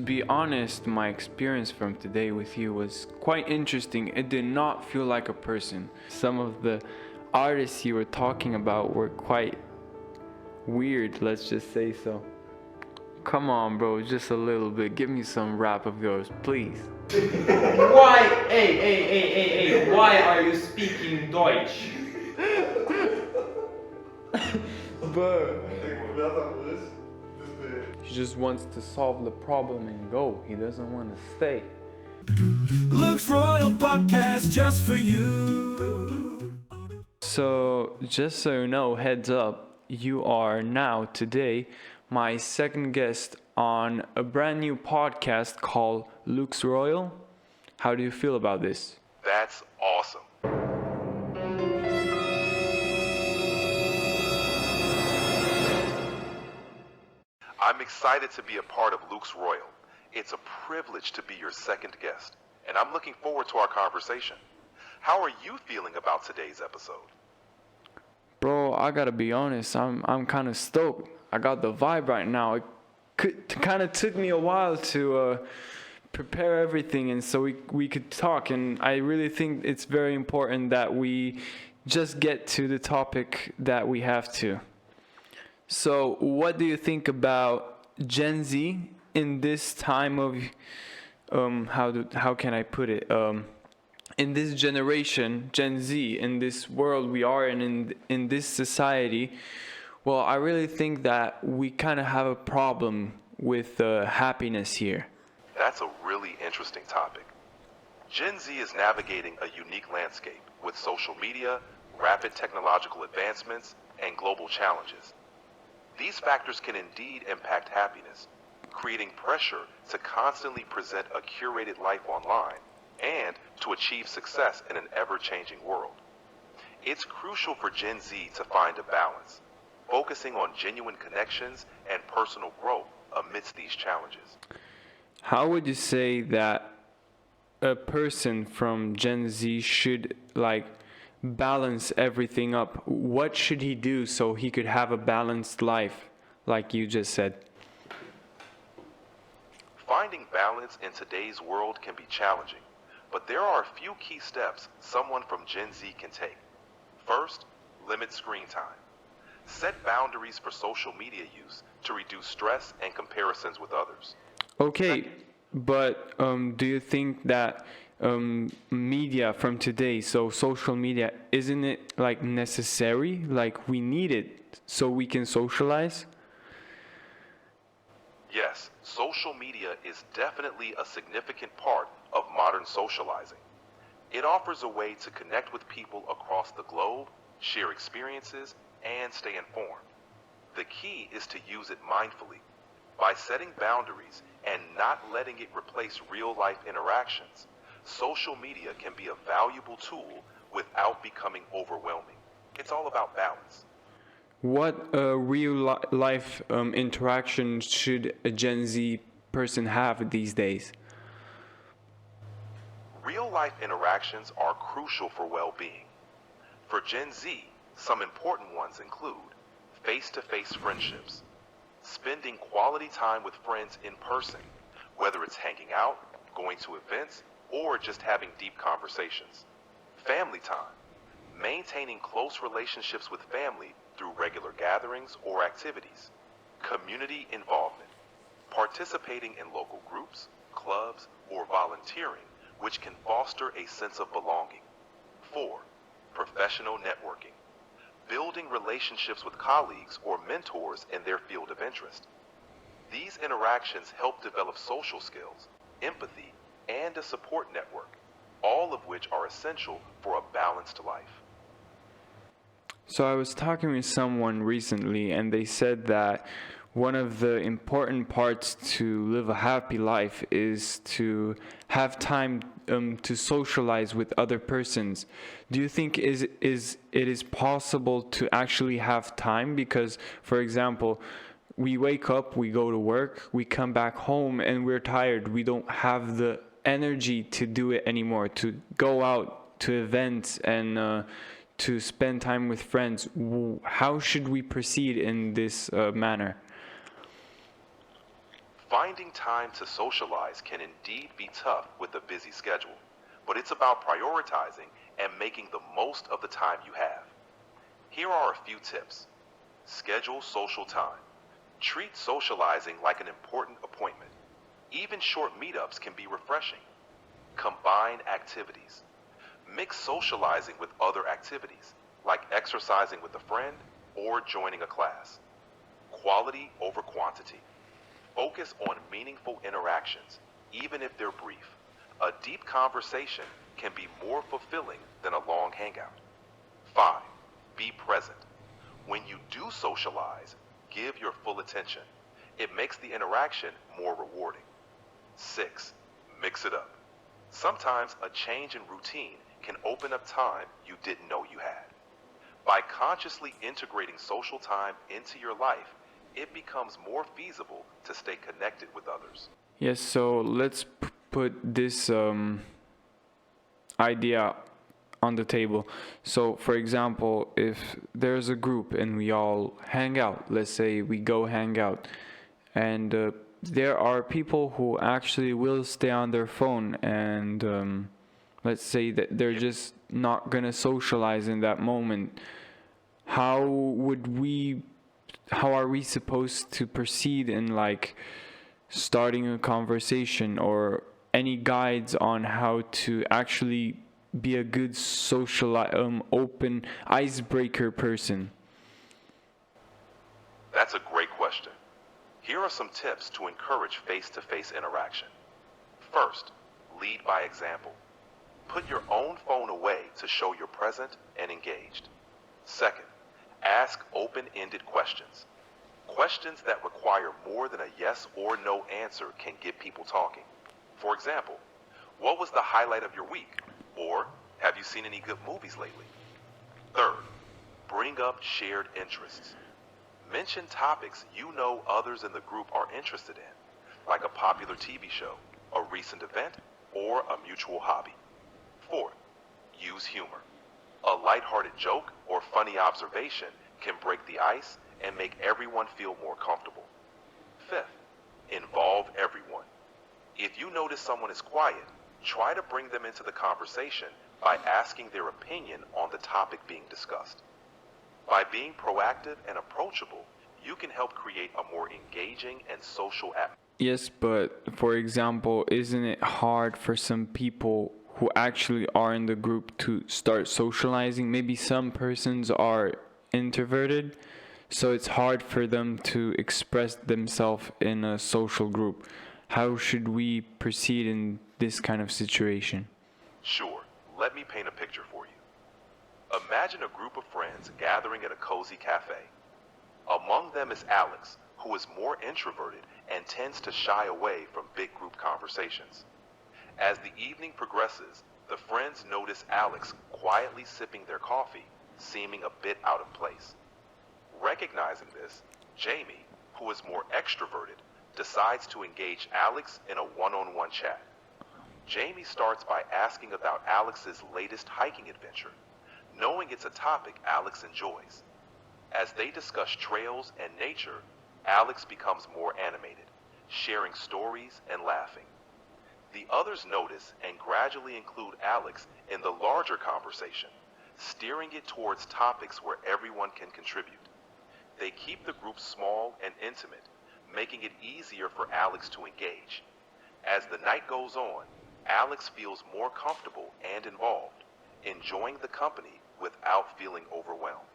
be honest, my experience from today with you was quite interesting. It did not feel like a person. Some of the artists you were talking about were quite weird, let's just say so. Come on, bro, just a little bit. Give me some rap of yours, please. Why? Hey, why are you speaking Deutsch? But he just wants to solve the problem and go. He doesn't want to stay. Luke's Royal Podcast just for you. So, just so you know, heads up, you are now today my second guest on a brand new podcast called Luke's Royal. How do you feel about this? That's awesome. I'm excited to be a part of Luke's Royal. It's a privilege to be your second guest, and I'm looking forward to our conversation. How are you feeling about today's episode? Bro, I gotta be honest, I'm kind of stoked. I got the vibe right now. It kind of took me a while to prepare everything, and so we could talk. And I really think it's very important that we just get to the topic that we have to. So, what do you think about Gen Z in this time of how can I put it? In this generation, Gen Z, in this world we are in this society, well, I really think that we kind of have a problem with happiness here. That's a really interesting topic. Gen Z is navigating a unique landscape with social media, rapid technological advancements, and global challenges. These factors can indeed impact happiness, creating pressure to constantly present a curated life online and to achieve success in an ever-changing world. It's crucial for Gen Z to find a balance, focusing on genuine connections and personal growth amidst these challenges. How would you say that a person from Gen Z should balance everything up? What should he do so he could have a balanced life, like you just said? Finding balance in today's world can be challenging, but there are a few key steps someone from Gen Z can take. First, limit screen time. Set boundaries for social media use to reduce stress and comparisons with others. Okay, but do you think that media from today, so social media, isn't it necessary? We need it so we can socialize? Yes, social media is definitely a significant part of modern socializing. It offers a way to connect with people across the globe, share experiences, and stay informed. The key is to use it mindfully, by setting boundaries and not letting it replace real-life interactions. Social media can be a valuable tool without becoming overwhelming. It's all about balance. What real life interaction should a Gen Z person have these days? Real-life interactions are crucial for well-being. For Gen Z, some important ones include face-to-face friendships, spending quality time with friends in person, whether it's hanging out, going to events, or just having deep conversations. Family time, maintaining close relationships with family through regular gatherings or activities. Community involvement, participating in local groups, clubs, or volunteering, which can foster a sense of belonging. 4. Professional networking, building relationships with colleagues or mentors in their field of interest. These interactions help develop social skills, empathy, and a support network, all of which are essential for a balanced life. So I was talking with someone recently, and they said that one of the important parts to live a happy life is to have time to socialize with other persons. Do you think it is possible to actually have time? Because, for example, we wake up, we go to work, we come back home, and we're tired. We don't have the energy to do it anymore, to go out to events and to spend time with friends. How should we proceed in this manner? Finding time to socialize can indeed be tough with a busy schedule, but it's about prioritizing and making the most of the time you have. Here are a few tips. Schedule social time. Treat socializing like an important appointment. Even short meetups can be refreshing. Combine activities. Mix socializing with other activities, like exercising with a friend or joining a class. Quality over quantity. Focus on meaningful interactions, even if they're brief. A deep conversation can be more fulfilling than a long hangout. 5. Be present. When you do socialize, give your full attention. It makes the interaction more rewarding. 6. Mix it up. Sometimes a change in routine can open up time you didn't know you had. By consciously integrating social time into your life, it becomes more feasible to stay connected with others. Yes, so let's put this idea on the table. So, for example, if there's a group and we all hang out, let's say we go hang out, and there are people who actually will stay on their phone and let's say that they're just not gonna socialize in that moment. How are we supposed to proceed in like starting a conversation, or any guides on how to actually be a good social open icebreaker person? That's a great question. Here are some tips to encourage face-to-face interaction. First, lead by example. Put your own phone away to show you're present and engaged. Second, ask open-ended questions. Questions that require more than a yes or no answer can get people talking. For example, what was the highlight of your week? Or, have you seen any good movies lately? Third, bring up shared interests. Mention topics you know others in the group are interested in, like a popular TV show, a recent event, or a mutual hobby. Fourth, use humor. A lighthearted joke or funny observation can break the ice and make everyone feel more comfortable. Fifth, involve everyone. If you notice someone is quiet, try to bring them into the conversation by asking their opinion on the topic being discussed. By being proactive and approachable, you can help create a more engaging and social atmosphere. Yes, but for example, isn't it hard for some people who actually are in the group to start socializing? Maybe some persons are introverted, so it's hard for them to express themselves in a social group. How should we proceed in this kind of situation? Sure, let me paint a picture for you. Imagine a group of friends gathering at a cozy cafe. Among them is Alex, who is more introverted and tends to shy away from big group conversations. As the evening progresses, the friends notice Alex quietly sipping their coffee, seeming a bit out of place. Recognizing this, Jamie, who is more extroverted, decides to engage Alex in a one-on-one chat. Jamie starts by asking about Alex's latest hiking adventure, knowing it's a topic Alex enjoys. As they discuss trails and nature, Alex becomes more animated, sharing stories and laughing. The others notice and gradually include Alex in the larger conversation, steering it towards topics where everyone can contribute. They keep the group small and intimate, making it easier for Alex to engage. As the night goes on, Alex feels more comfortable and involved, enjoying the company without feeling overwhelmed.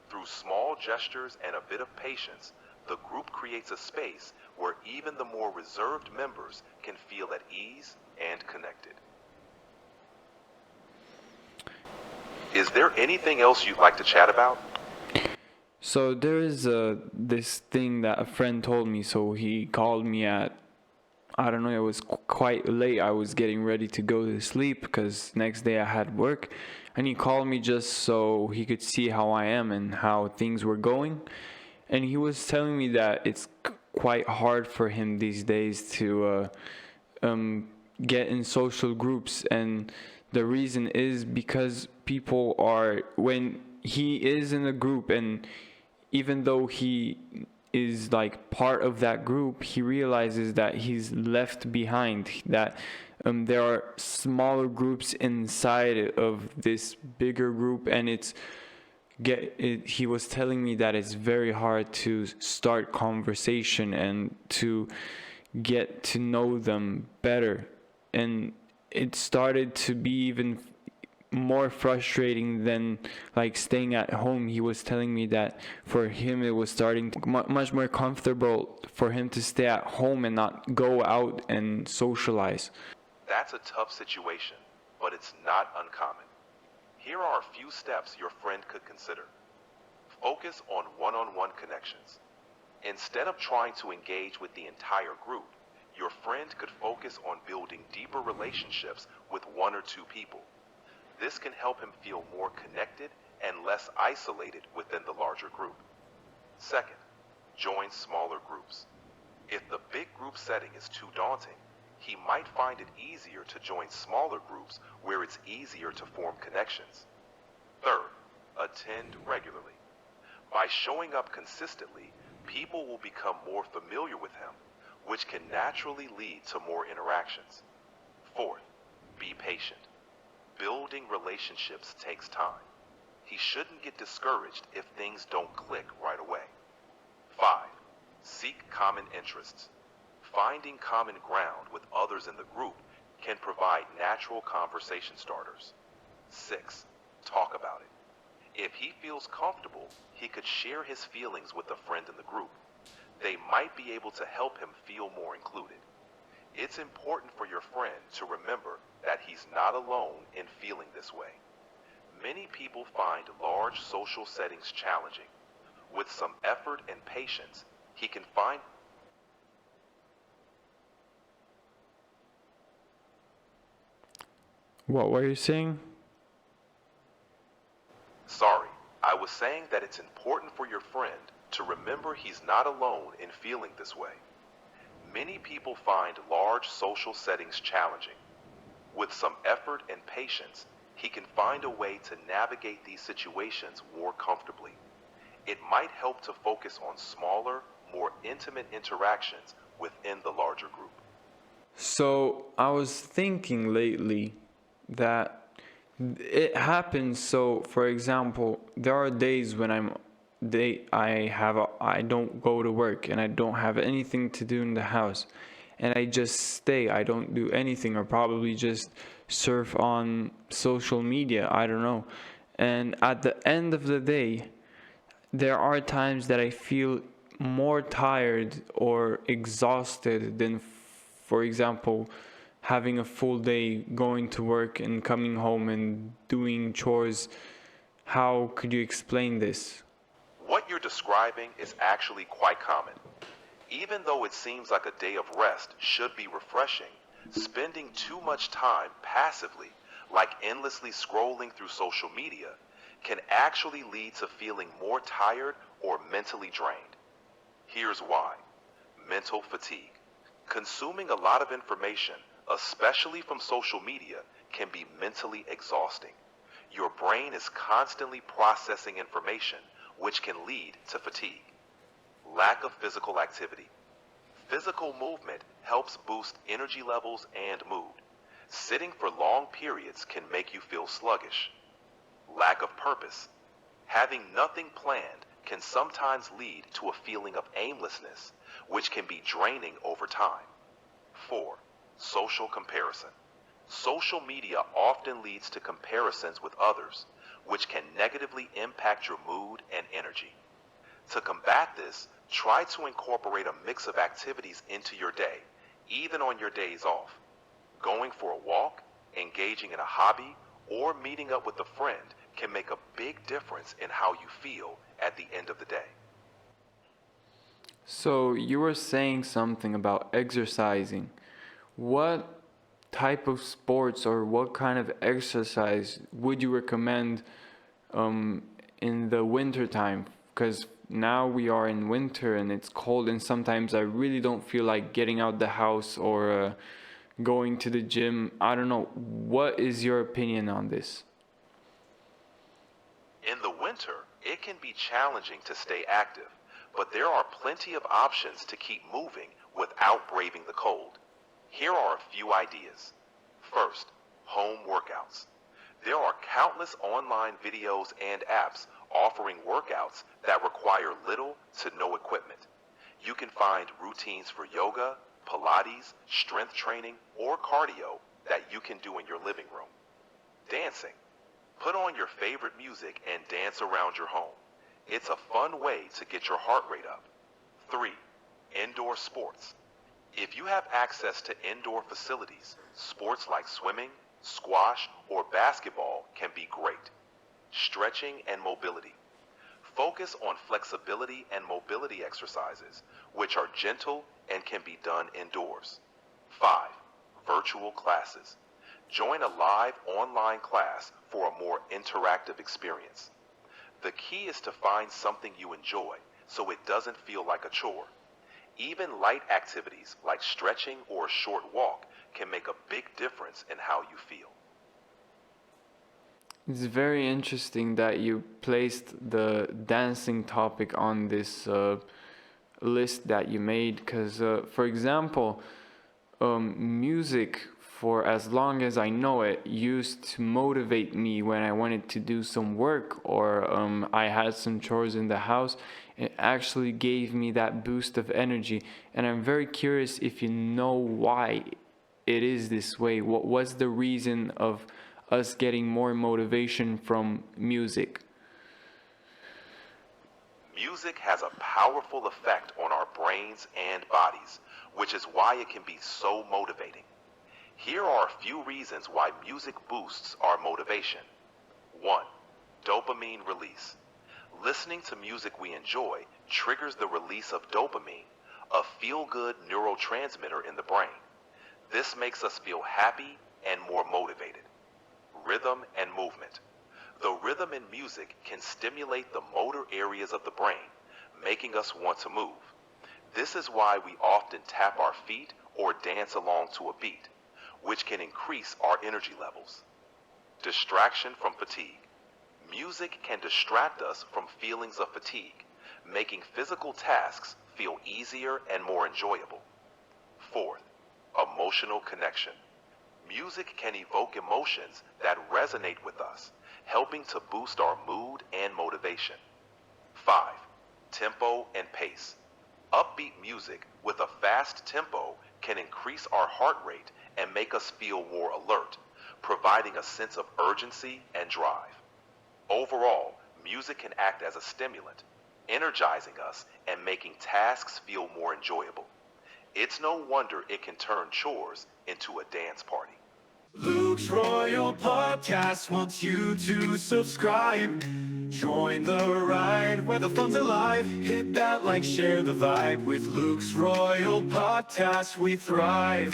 Through small gestures and a bit of patience, the group creates a space where even the more reserved members can feel at ease and connected. Is there anything else you'd like to chat about? So there is this thing that a friend told me. So he called me at, I don't know, it was quite late. I was getting ready to go to sleep because next day I had work. And he called me just so he could see how I am and how things were going. And he was telling me that it's quite hard for him these days to get in social groups. And the reason is because people are, when he is in a group, and even though he is like part of that group, he realizes that he's left behind, that there are smaller groups inside of this bigger group, and he was telling me that it's very hard to start conversation and to get to know them better. And it started to be even more frustrating than like staying at home. He was telling me that for him it was starting to much more comfortable for him to stay at home and not go out and socialize. That's a tough situation, but it's not uncommon. Here are a few steps your friend could consider. Focus on one-on-one connections. Instead of trying to engage with the entire group, your friend could focus on building deeper relationships with one or two people. This can help him feel more connected and less isolated within the larger group. Second, join smaller groups. If the big group setting is too daunting, he might find it easier to join smaller groups where it's easier to form connections. Third, attend regularly. By showing up consistently, people will become more familiar with him, which can naturally lead to more interactions. Fourth, be patient. Building relationships takes time. He shouldn't get discouraged if things don't click right away. 5. Seek common interests. Finding common ground with others in the group can provide natural conversation starters. 6. Talk about it. If he feels comfortable, he could share his feelings with a friend in the group. They might be able to help him feel more included. It's important for your friend to remember that he's not alone in feeling this way. Many people find large social settings challenging. With some effort and patience, he can find... What were you saying? Sorry, I was saying that it's important for your friend to remember he's not alone in feeling this way. Many people find large social settings challenging. With some effort and patience, he can find a way to navigate these situations more comfortably. It might help to focus on smaller, more intimate interactions within the larger group. So I was thinking lately that it happens. So for example, there are days when I don't go to work and I don't have anything to do in the house, and I just stay. I don't do anything, or probably just surf on social media. I don't know. And at the end of the day, there are times that I feel more tired or exhausted than, for example, having a full day, going to work and coming home and doing chores. How could you explain this? What you're describing is actually quite common. Even though it seems like a day of rest should be refreshing, spending too much time passively, like endlessly scrolling through social media, can actually lead to feeling more tired or mentally drained. Here's why. Mental fatigue. Consuming a lot of information, especially from social media, can be mentally exhausting. Your brain is constantly processing information, which can lead to fatigue. Lack of physical activity. Physical movement helps boost energy levels and mood. Sitting for long periods can make you feel sluggish. Lack of purpose. Having nothing planned can sometimes lead to a feeling of aimlessness, which can be draining over time. 4. Social comparison. Social media often leads to comparisons with others, which can negatively impact your mood and energy. To combat this, try to incorporate a mix of activities into your day, even on your days off. Going for a walk, engaging in a hobby, or meeting up with a friend can make a big difference in how you feel at the end of the day. So you were saying something about exercising. What type of sports or what kind of exercise would you recommend in the winter time? Because now we are in winter and it's cold, and sometimes I really don't feel like getting out the house or going to the gym. I don't know. What is your opinion on this? In the winter, it can be challenging to stay active, but there are plenty of options to keep moving without braving the cold. Here are a few ideas. First, home workouts. There are countless online videos and apps offering workouts that require little to no equipment. You can find routines for yoga, Pilates, strength training, or cardio that you can do in your living room. Dancing. Put on your favorite music and dance around your home. It's a fun way to get your heart rate up. 3. Indoor sports. If you have access to indoor facilities, sports like swimming, squash, or basketball can be great. Stretching and mobility. Focus on flexibility and mobility exercises, which are gentle and can be done indoors. 5. Virtual classes. Join a live online class for a more interactive experience. The key is to find something you enjoy so it doesn't feel like a chore. Even light activities like stretching or a short walk can make a big difference in how you feel. It's very interesting that you placed the dancing topic on this list that you made, because, for example, music, for as long as I know it, used to motivate me when I wanted to do some work or I had some chores in the house. It actually gave me that boost of energy, and I'm very curious if you know why it is this way. What was the reason of us getting more motivation from music? Music has a powerful effect on our brains and bodies, which is why it can be so motivating. Here are a few reasons why music boosts our motivation. 1. Dopamine release. Listening to music we enjoy triggers the release of dopamine, a feel-good neurotransmitter in the brain. This makes us feel happy and more motivated. Rhythm and movement. The rhythm in music can stimulate the motor areas of the brain, making us want to move. This is why we often tap our feet or dance along to a beat, which can increase our energy levels. Distraction from fatigue. Music can distract us from feelings of fatigue, making physical tasks feel easier and more enjoyable. 4. Emotional connection. Music can evoke emotions that resonate with us, helping to boost our mood and motivation. 5. Tempo and pace. Upbeat music with a fast tempo can increase our heart rate and make us feel more alert, providing a sense of urgency and drive. Overall, music can act as a stimulant, energizing us and making tasks feel more enjoyable. It's no wonder it can turn chores into a dance party. Luke's Royal Podcast wants you to subscribe. Join the ride where the fun's alive. Hit that like, share the vibe. With Luke's Royal Podcast, we thrive.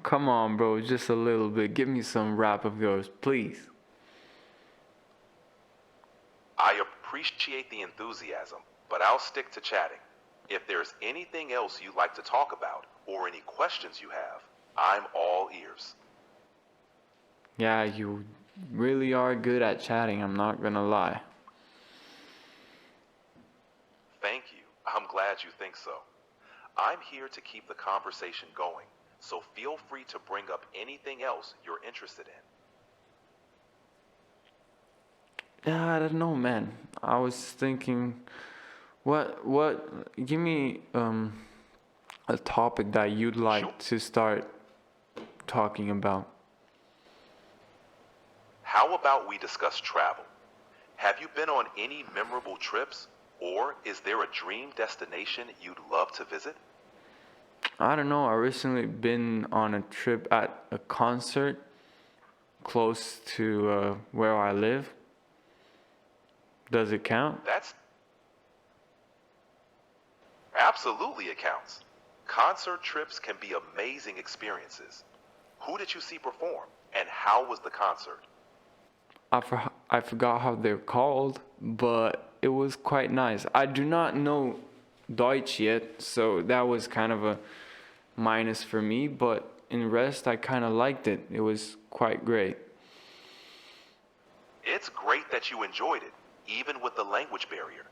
Come on, bro, just a little bit. Give me some rap of yours, please. I appreciate the enthusiasm, but I'll stick to chatting. If there's anything else you'd like to talk about or any questions you have, I'm all ears. Yeah, you really are good at chatting, I'm not gonna lie. Thank you. I'm glad you think so. I'm here to keep the conversation going, so feel free to bring up anything else you're interested in. Yeah, I don't know, man. I was thinking, give me a topic that you'd like Sure. to start talking about. How about we discuss travel? Have you been on any memorable trips, or is there a dream destination you'd love to visit? I don't know, I recently been on a trip at a concert close to where I live. Does it count? That's absolutely it counts. Concert trips can be amazing experiences. Who did you see perform, and how was the concert? I forgot how they're called, but it was quite nice. I do not know Deutsch yet, so that was kind of a minus for me, but in rest I kind of liked it. It was quite great. It's great that you enjoyed it, even with the language barrier.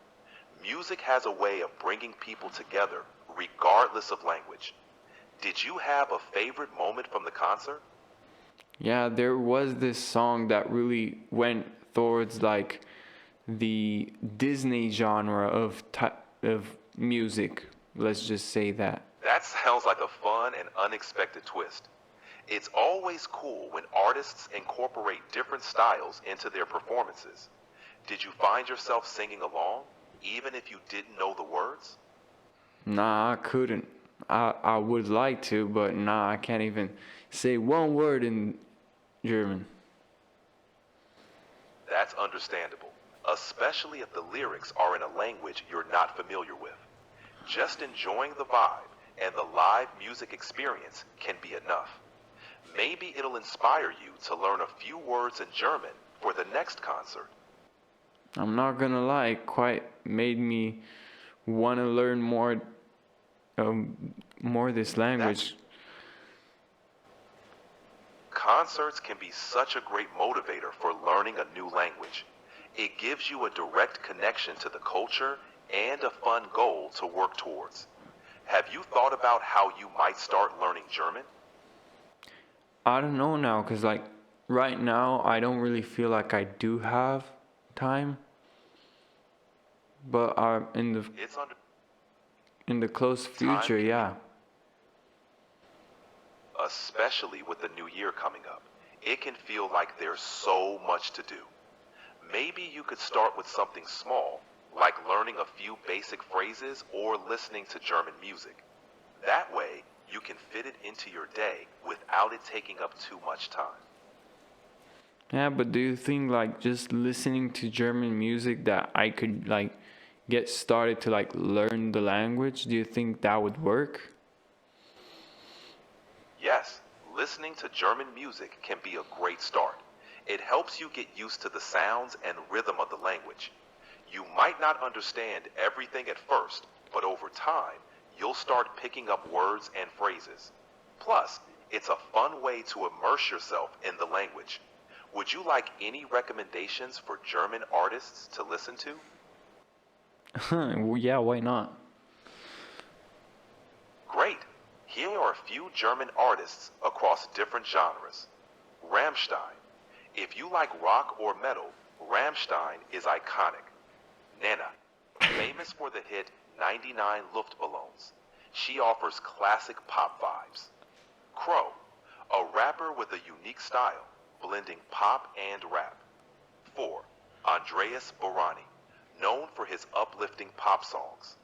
Music has a way of bringing people together, regardless of language. Did you have a favorite moment from the concert? Yeah, there was this song that really went towards like the Disney genre of music. Let's just say that. That sounds like a fun and unexpected twist. It's always cool when artists incorporate different styles into their performances. Did you find yourself singing along, even if you didn't know the words? Nah, I couldn't. I would like to, but nah, I can't even say one word in German. That's understandable, especially if the lyrics are in a language you're not familiar with. Just enjoying the vibe and the live music experience can be enough. Maybe it'll inspire you to learn a few words in German for the next concert. I'm not gonna lie, it quite made me want to learn more this language. Concerts can be such a great motivator for learning a new language. It gives you a direct connection to the culture and a fun goal to work towards. Have you thought about how you might start learning German? I don't know now, cause like right now I don't really feel like I do have time. But It's under in the close future, can be- yeah. Especially with the new year coming up. It can feel like there's so much to do. Maybe you could start with something small, like learning a few basic phrases or listening to German music. That way, you can fit it into your day without it taking up too much time. Yeah, but do you think like just listening to German music that I could like get started to like learn the language? Do you think that would work? Yes, listening to German music can be a great start. It helps you get used to the sounds and rhythm of the language. You might not understand everything at first, but over time, you'll start picking up words and phrases. Plus, it's a fun way to immerse yourself in the language. Would you like any recommendations for German artists to listen to? Well, yeah, why not? Great. Here are a few German artists across different genres. Rammstein. If you like rock or metal, Rammstein is iconic. Nena. Famous for the hit 99 Luftballons. She offers classic pop vibes. Crow. A rapper with a unique style, blending pop and rap. 4. Andreas Borani. Known for his uplifting pop songs.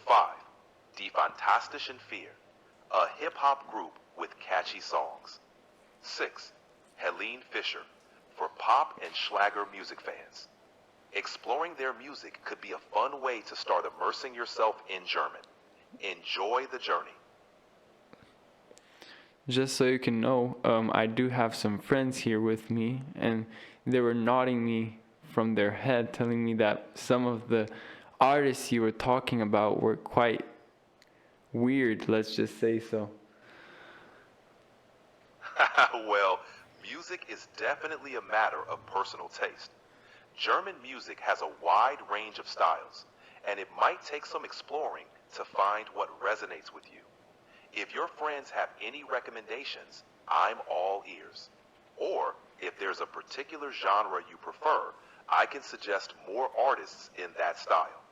5. Die Fantastischen Vier, a hip-hop group with catchy songs. 6. Helene Fischer, for pop and Schlager music fans. Exploring their music could be a fun way to start immersing yourself in German. Enjoy the journey. Just so you can know, I do have some friends here with me, and they were nodding me from their head, telling me that some of the artists you were talking about were quite weird, let's just say so. Well, music is definitely a matter of personal taste. German music has a wide range of styles, and it might take some exploring to find what resonates with you. If your friends have any recommendations, I'm all ears. Or, if there's a particular genre you prefer, I can suggest more artists in that style.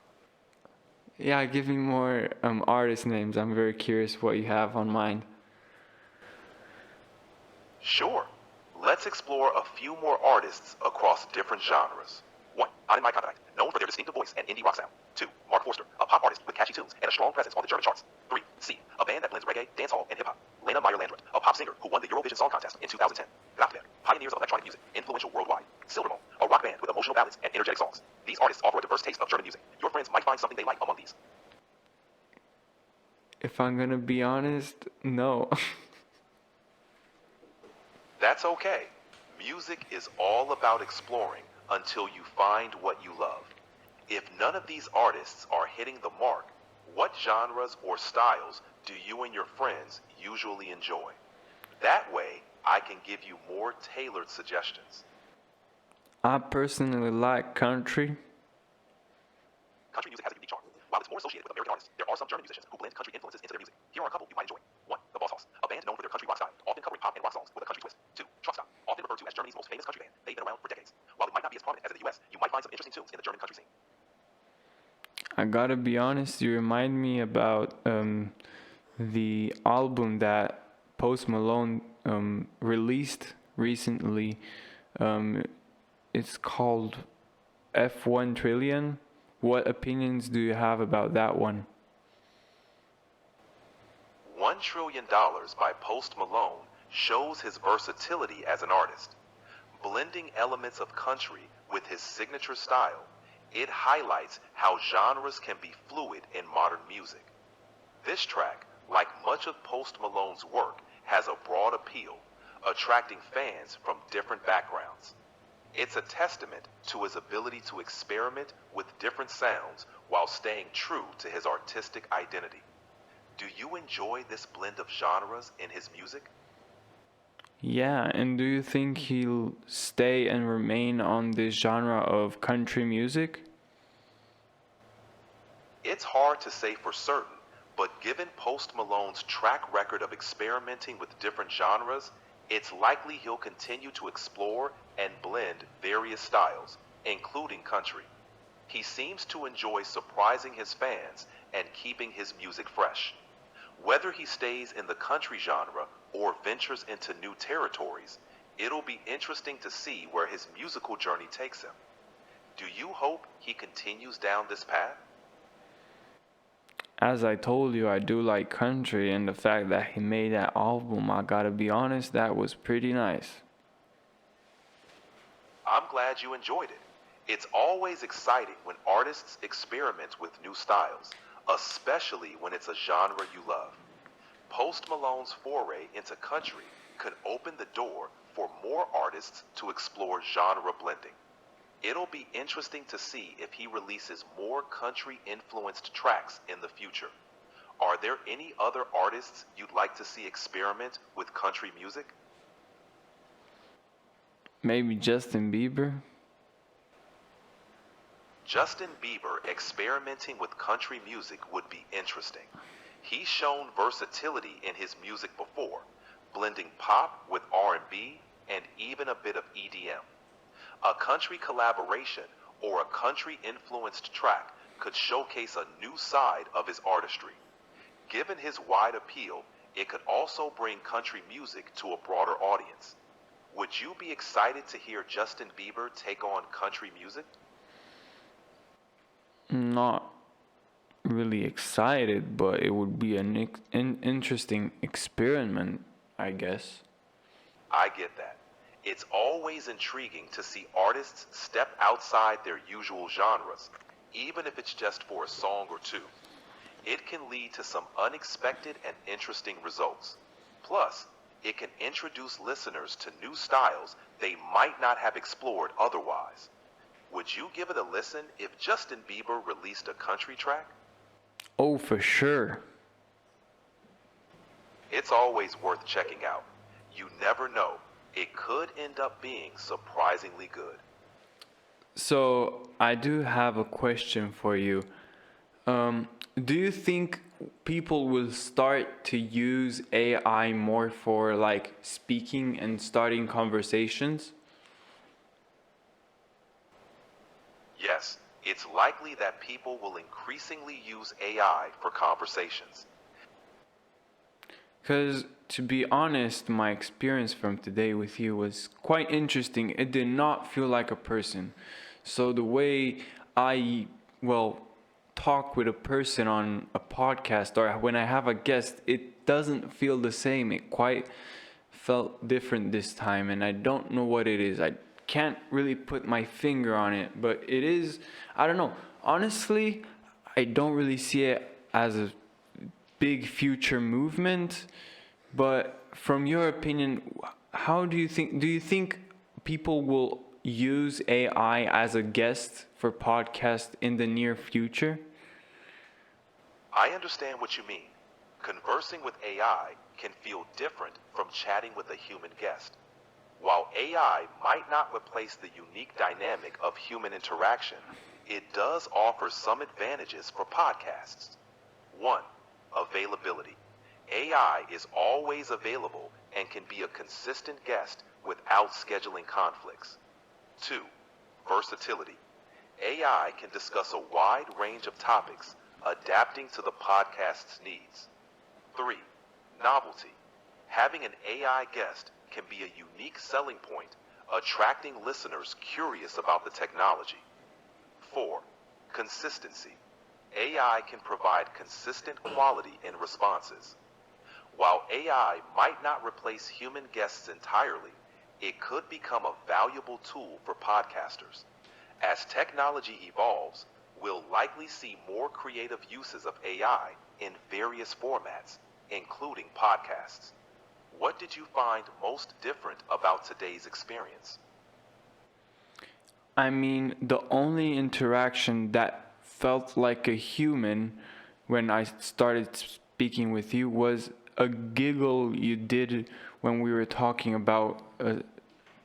Yeah, give me more artist names. I'm very curious what you have on mind. Sure. Let's explore a few more artists across different genres. 1. Iron My Contact, known for their distinctive voice and indie rock sound. 2. Mark Forster, a pop artist with catchy tunes and a strong presence on the German charts. 3. C, a band that blends reggae, dancehall, and hip-hop. Lena Meyer-Landrut, a pop singer who won the Eurovision Song Contest in 2010. Kraftwerk, pioneers of electronic music, influential worldwide. Silvermole, a rock band with emotional ballads and energetic songs. These artists offer a diverse taste of German music. Your friends might find something they like among these. If I'm gonna be honest, no. That's okay. Music is all about exploring until you find what you love. If none of these artists are hitting the mark, what genres or styles do you and your friends usually enjoy? That way, I can give you more tailored suggestions. I personally like country. Country music has a unique charm. While it's more associated with American artists, there are some German musicians who blend country influences into their music. Here are a couple you might enjoy. 1. The Boss Hoss, a band known for their country rock style, often covering pop and rock songs with a country twist. 2. Truck Stop, often referred to as Germany's most famous country band. They've been around for decades. While it might not be as prominent as in the US, you might find some interesting tunes in the German country scene. I gotta be honest, you remind me about the album that Post Malone released recently. It's called F1 Trillion. What opinions do you have about that one? $1 Trillion by Post Malone shows his versatility as an artist. Blending elements of country with his signature style, it highlights how genres can be fluid in modern music. This track, like much of Post Malone's work, has a broad appeal, attracting fans from different backgrounds. It's a testament to his ability to experiment with different sounds while staying true to his artistic identity. Do you enjoy this blend of genres in his music? Yeah, and do you think he'll stay and remain on this genre of country music? It's hard to say for certain, but given Post Malone's track record of experimenting with different genres, it's likely he'll continue to explore and blend various styles, including country. He seems to enjoy surprising his fans and keeping his music fresh. Whether he stays in the country genre or ventures into new territories, it'll be interesting to see where his musical journey takes him. Do you hope he continues down this path? As I told you, I do like country, and the fact that he made that album, I gotta be honest, that was pretty nice. I'm glad you enjoyed it. It's always exciting when artists experiment with new styles, especially when it's a genre you love. Post Malone's foray into country could open the door for more artists to explore genre blending. It'll be interesting to see if he releases more country-influenced tracks in the future. Are there any other artists you'd like to see experiment with country music? Maybe Justin Bieber? Justin Bieber experimenting with country music would be interesting. He's shown versatility in his music before, blending pop with R&B and even a bit of EDM. A country collaboration or a country-influenced track could showcase a new side of his artistry. Given his wide appeal, it could also bring country music to a broader audience. Would you be excited to hear Justin Bieber take on country music? Not really excited, but it would be an interesting experiment, I guess. I get that. It's always intriguing to see artists step outside their usual genres, even if it's just for a song or two. It can lead to some unexpected and interesting results. Plus, it can introduce listeners to new styles they might not have explored otherwise. Would you give it a listen if Justin Bieber released a country track? Oh, for sure. It's always worth checking out. You never know. It could end up being surprisingly good. So, I do have a question for you. Do you think people will start to use AI more for like speaking and starting conversations? Yes, it's likely that people will increasingly use AI for conversations. Because, to be honest, my experience from today with you was quite interesting. It did not feel like a person. So, the way I, talk with a person on a podcast or when I have a guest, it doesn't feel the same. It quite felt different this time, and I don't know what it is. I can't really put my finger on it, but it is, I don't know. Honestly, I don't really see it as a big future movement, but from your opinion, how do you think people will use AI as a guest for podcast in the near future? I understand what you mean. Conversing with AI can feel different from chatting with a human guest. While AI might not replace the unique dynamic of human interaction, it does offer some advantages for podcasts. 1. Availability. AI is always available and can be a consistent guest without scheduling conflicts. 2. Versatility. AI can discuss a wide range of topics, adapting to the podcast's needs. 3. Novelty. Having an AI guest can be a unique selling point, attracting listeners curious about the technology. 4. Consistency. AI can provide consistent quality in responses. While AI might not replace human guests entirely, it could become a valuable tool for podcasters. As technology evolves, we'll likely see more creative uses of AI in various formats, including podcasts. What did you find most different about today's experience? I mean, the only interaction that felt like a human when I started speaking with you was a giggle you did when we were talking about a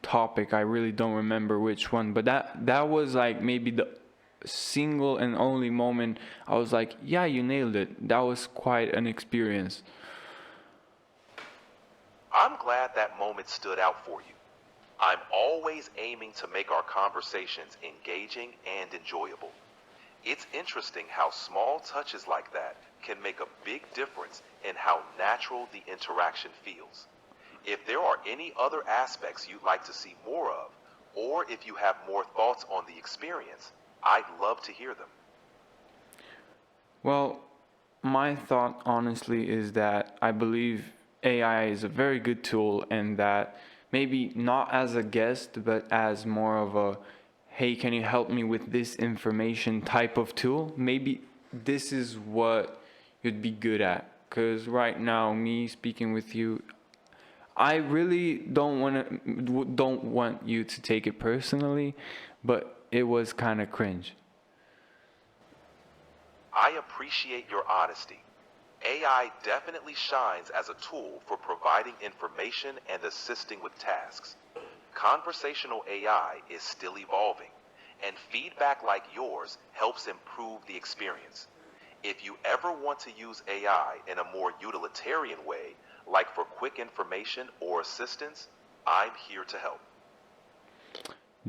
topic. I really don't remember which one, but that was like maybe the single and only moment I was like, yeah, you nailed it. That was quite an experience. I'm glad that moment stood out for you. I'm always aiming to make our conversations engaging and enjoyable. It's interesting how small touches like that can make a big difference in how natural the interaction feels. If there are any other aspects you'd like to see more of, or if you have more thoughts on the experience, I'd love to hear them. Well, my thought honestly is that I believe AI is a very good tool, and that maybe not as a guest, but as more of a, hey, can you help me with this information type of tool? Maybe this is what you'd be good at. Because right now, me speaking with you, I really don't want you to take it personally, but it was kind of cringe. I appreciate your honesty. AI definitely shines as a tool for providing information and assisting with tasks. Conversational AI is still evolving, and feedback like yours helps improve the experience. If you ever want to use AI in a more utilitarian way, like for quick information or assistance, I'm here to help.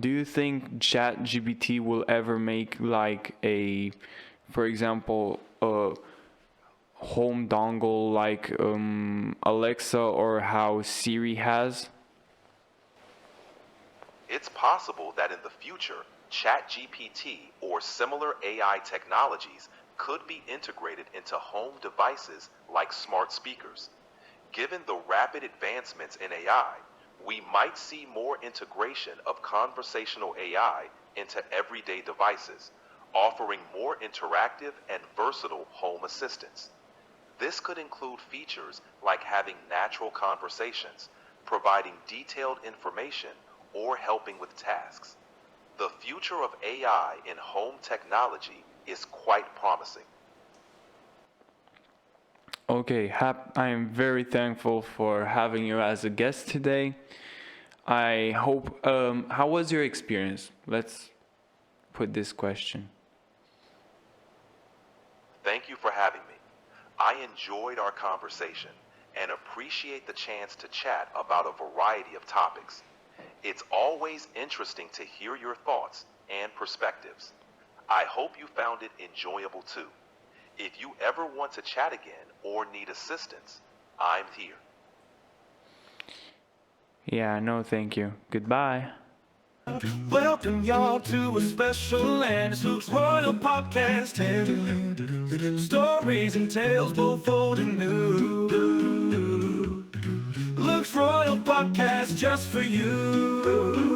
Do you think ChatGPT will ever make like a, for example, a home dongle like Alexa or how Siri has? It's possible that in the future, ChatGPT or similar AI technologies could be integrated into home devices like smart speakers. Given the rapid advancements in AI, we might see more integration of conversational AI into everyday devices, offering more interactive and versatile home assistance. This could include features like having natural conversations, providing detailed information, or helping with tasks. The future of AI in home technology is quite promising. Okay, I am very thankful for having you as a guest today. I hope, how was your experience? Let's put this question. Thank you for having me. I enjoyed our conversation and appreciate the chance to chat about a variety of topics. It's always interesting to hear your thoughts and perspectives. I hope you found it enjoyable too. If you ever want to chat again or need assistance, I'm here. Yeah, no, thank you. Goodbye. Welcome y'all to a special and Luke's Royal Podcast. And stories and tales both old and new. Luke's Royal Podcast just for you.